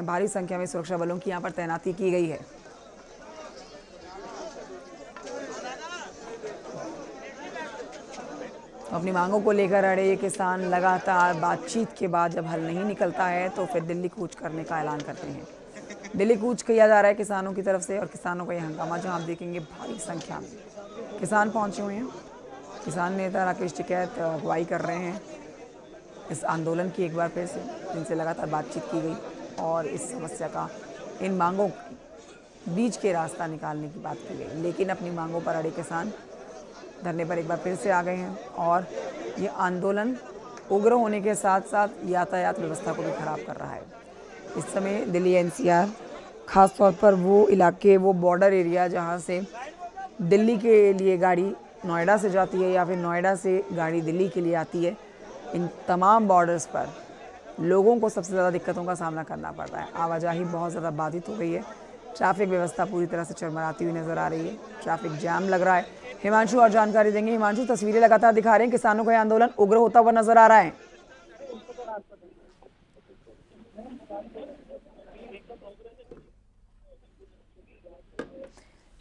हैं। भारी संख्या में सुरक्षा बलों की यहाँ पर तैनाती की गई है। अपनी मांगों को लेकर अड़े ये किसान लगातार बातचीत के बाद जब हल नहीं निकलता है तो फिर दिल्ली कूच करने का ऐलान करते हैं। दिल्ली कूच किया जा रहा है किसानों की तरफ से और किसानों का ये हंगामा जहां आप देखेंगे भारी संख्या में किसान पहुंचे हुए हैं। किसान नेता राकेश टिकैत अगुवाई कर रहे हैं इस आंदोलन की एक बार फिर से, जिनसे लगातार बातचीत की गई और इस समस्या का, इन मांगों बीच के रास्ता निकालने की बात की गई। लेकिन अपनी मांगों पर अड़े किसान धरने पर एक बार फिर से आ गए हैं और ये आंदोलन उग्र होने के साथ साथ यातायात व्यवस्था को भी खराब कर रहा है। इस समय दिल्ली एनसीआर, खास तौर पर वो इलाके, वो बॉर्डर एरिया जहाँ से दिल्ली के लिए गाड़ी नोएडा से जाती है या फिर नोएडा से गाड़ी दिल्ली के लिए आती है, इन तमाम बॉर्डर्स पर लोगों को सबसे ज़्यादा दिक्कतों का सामना करना पड़ रहा है। आवाजाही बहुत ज़्यादा बाधित हो गई है। ट्रैफिक व्यवस्था पूरी तरह से चरमराती हुई नज़र आ रही है। ट्रैफिक जाम लग रहा है। हिमांशु और जानकारी देंगे। हिमांशु, तस्वीरें लगातार दिखा रहे हैं, किसानों का आंदोलन उग्र होता हुआ नजर आ रहा है।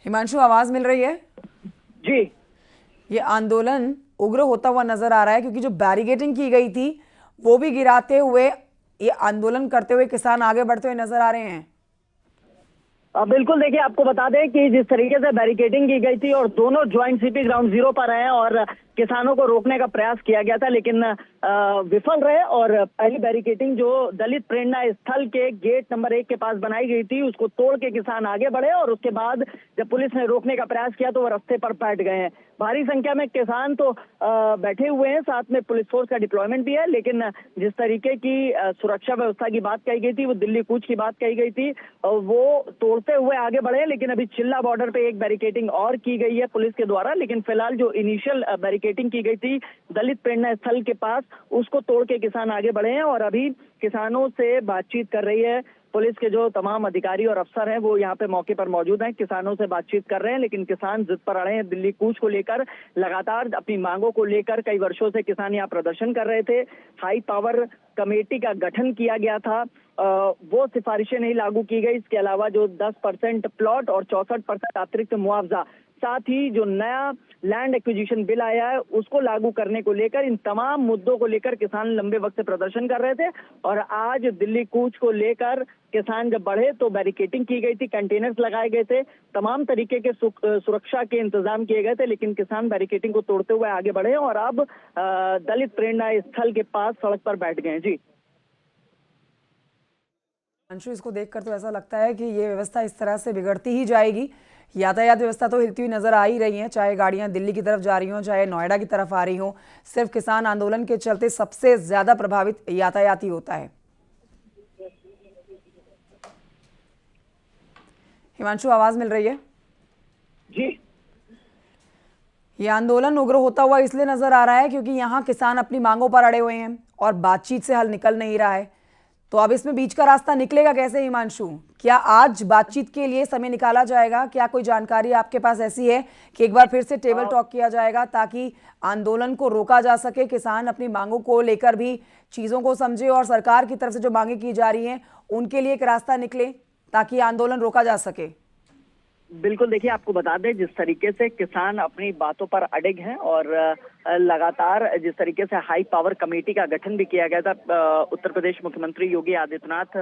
हिमांशु, आवाज मिल रही है? जी, ये आंदोलन उग्र होता हुआ नजर आ रहा है क्योंकि जो बैरिकेडिंग की गई थी वो भी गिराते हुए ये आंदोलन करते हुए किसान आगे बढ़ते हुए नजर आ रहे हैं। बिल्कुल। देखिए, आपको बता दें कि जिस तरीके से बैरिकेडिंग की गई थी और दोनों ज्वाइंट सीपी ग्राउंड जीरो पर हैं और किसानों को रोकने का प्रयास किया गया था, लेकिन विफल रहे। और पहली बैरिकेडिंग जो दलित प्रेरणा स्थल के गेट नंबर 1 के पास बनाई गई थी, उसको तोड़ के किसान आगे बढ़े और उसके बाद जब पुलिस ने रोकने का प्रयास किया तो वो रास्ते पर बैठ गए हैं। भारी संख्या में किसान तो बैठे हुए हैं, साथ में पुलिस फोर्स का डिप्लॉयमेंट भी है। लेकिन जिस तरीके की सुरक्षा व्यवस्था की बात कही गई थी, वो दिल्ली कूच की बात कही गई थी, वो तोड़ते हुए आगे बढ़े। लेकिन अभी चिल्ला बॉर्डर पे एक बैरिकेडिंग और की गई है पुलिस के द्वारा। लेकिन फिलहाल जो इनिशियल बैरिकेडिंग की गई थी दलित प्रेरणा स्थल के पास, उसको तोड़ के किसान आगे बढ़े हैं और अभी किसानों से बातचीत कर रही है पुलिस के जो तमाम अधिकारी और अफसर हैं, वो यहाँ पे मौके पर मौजूद हैं, किसानों से बातचीत कर रहे हैं। लेकिन किसान जिद पर अड़े हैं दिल्ली कूच को लेकर। लगातार अपनी मांगों को लेकर कई वर्षों से किसान यहाँ प्रदर्शन कर रहे थे। हाई पावर कमेटी का गठन किया गया था, वो सिफारिशें नहीं लागू की गई। इसके अलावा जो 10% प्लॉट और 64% अतिरिक्त मुआवजा, साथ ही जो नया लैंड एक्विजिशन बिल आया है उसको लागू करने को लेकर, इन तमाम मुद्दों को लेकर किसान लंबे वक्त से प्रदर्शन कर रहे थे। और आज दिल्ली कूच को लेकर किसान जब बढ़े तो बैरिकेडिंग की गई थी, कंटेनर्स लगाए गए थे, तमाम तरीके के सुरक्षा के इंतजाम किए गए थे। लेकिन किसान बैरिकेडिंग को तोड़ते हुए आगे बढ़े और अब दलित प्रेरणा स्थल के पास सड़क पर बैठ गए हैं। जी अंशु, इसको देखकर तो ऐसा लगता है कि ये व्यवस्था इस तरह से बिगड़ती ही जाएगी। यातायात व्यवस्था तो हिलती हुई नजर आ ही रही है, चाहे गाड़ियां दिल्ली की तरफ जा रही हों, चाहे नोएडा की तरफ आ रही हों। सिर्फ किसान आंदोलन के चलते सबसे ज्यादा प्रभावित यातायात ही होता है। हिमांशु, आवाज मिल रही है? जी ये आंदोलन उग्र होता हुआ इसलिए नजर आ रहा है क्योंकि यहाँ किसान अपनी मांगों पर अड़े हुए हैं और बातचीत से हल निकल नहीं रहा है। तो अब इसमें बीच का रास्ता निकलेगा कैसे हिमांशु? क्या आज बातचीत के लिए समय निकाला जाएगा? क्या कोई जानकारी आपके पास ऐसी है कि एक बार फिर से टेबल टॉक किया जाएगा ताकि आंदोलन को रोका जा सके, किसान अपनी मांगों को लेकर भी चीजों को समझे और सरकार की तरफ से जो मांगे की जा रही हैं उनके लिए एक रास्ता निकले ताकि आंदोलन रोका जा सके? बिल्कुल। देखिए, आपको बता दें जिस तरीके से किसान अपनी बातों पर अडिग हैं और लगातार जिस तरीके से हाई पावर कमेटी का गठन भी किया गया था, उत्तर प्रदेश मुख्यमंत्री योगी आदित्यनाथ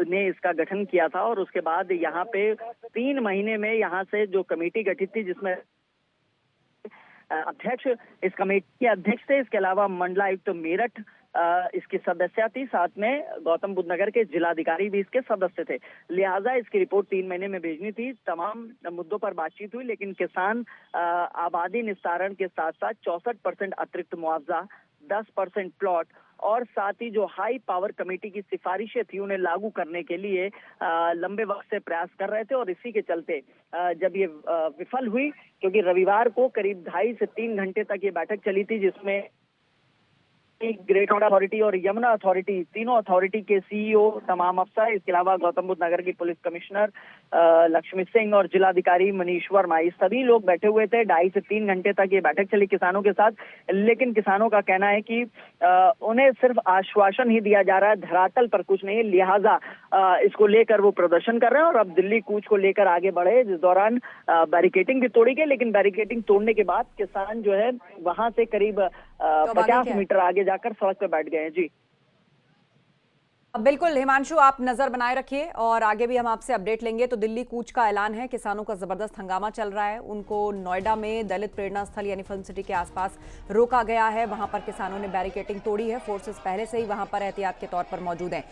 ने इसका गठन किया था और उसके बाद यहाँ पे 3 महीने में यहाँ से जो कमेटी गठित थी, जिसमें अध्यक्ष, इस कमेटी के अध्यक्ष थे, इसके अलावा मंडलायुक्त मेरठ इसकी सदस्य थी, साथ में गौतम बुद्ध नगर के जिलाधिकारी भी इसके सदस्य थे। लिहाजा इसकी रिपोर्ट 3 महीने में भेजनी थी। तमाम मुद्दों पर बातचीत हुई, लेकिन किसान आबादी निस्तारण के साथ साथ 64% अतिरिक्त मुआवजा, 10% प्लॉट और साथ ही जो हाई पावर कमेटी की सिफारिशें थी उन्हें लागू करने के लिए लंबे वक्त से प्रयास कर रहे थे। और इसी के चलते जब ये विफल हुई, क्योंकि रविवार को करीब 2.5 से 3 घंटे तक ये बैठक चली थी, जिसमें ग्रेट नोएडा अथॉरिटी और यमुना अथॉरिटी, तीनों अथॉरिटी के सीईओ, तमाम अफसर, इसके अलावा गौतम बुद्ध नगर की पुलिस कमिश्नर लक्ष्मी सिंह और जिलाधिकारी मनीष वर्मा, ये सभी लोग बैठे हुए थे। 2.5 से 3 घंटे तक ये बैठक चली किसानों के साथ। लेकिन किसानों का कहना है कि उन्हें सिर्फ आश्वासन ही दिया जा रहा है, धरातल पर कुछ नहीं। लिहाजा इसको लेकर वो प्रदर्शन कर रहे हैं और अब दिल्ली कूच को लेकर आगे बढ़े, जिस दौरान बैरिकेटिंग भी तोड़ी गई, लेकिन बैरिकेटिंग तोड़ने के बाद किसान जो है वहां से करीब तो अब आगे 50 क्या है? मीटर आगे जाकर सड़क पर बैठ गए हैं। जी बिल्कुल हिमांशु, आप नजर बनाए रखिए और आगे भी हम आपसे अपडेट लेंगे। तो दिल्ली कूच का ऐलान है, किसानों का जबरदस्त हंगामा चल रहा है। उनको नोएडा में दलित प्रेरणा स्थल यानी फिल्म सिटी के आसपास रोका गया है। वहां पर किसानों ने बैरिकेटिंग तोड़ी है। फोर्सेस पहले से ही वहां पर एहतियात के तौर पर मौजूद हैं।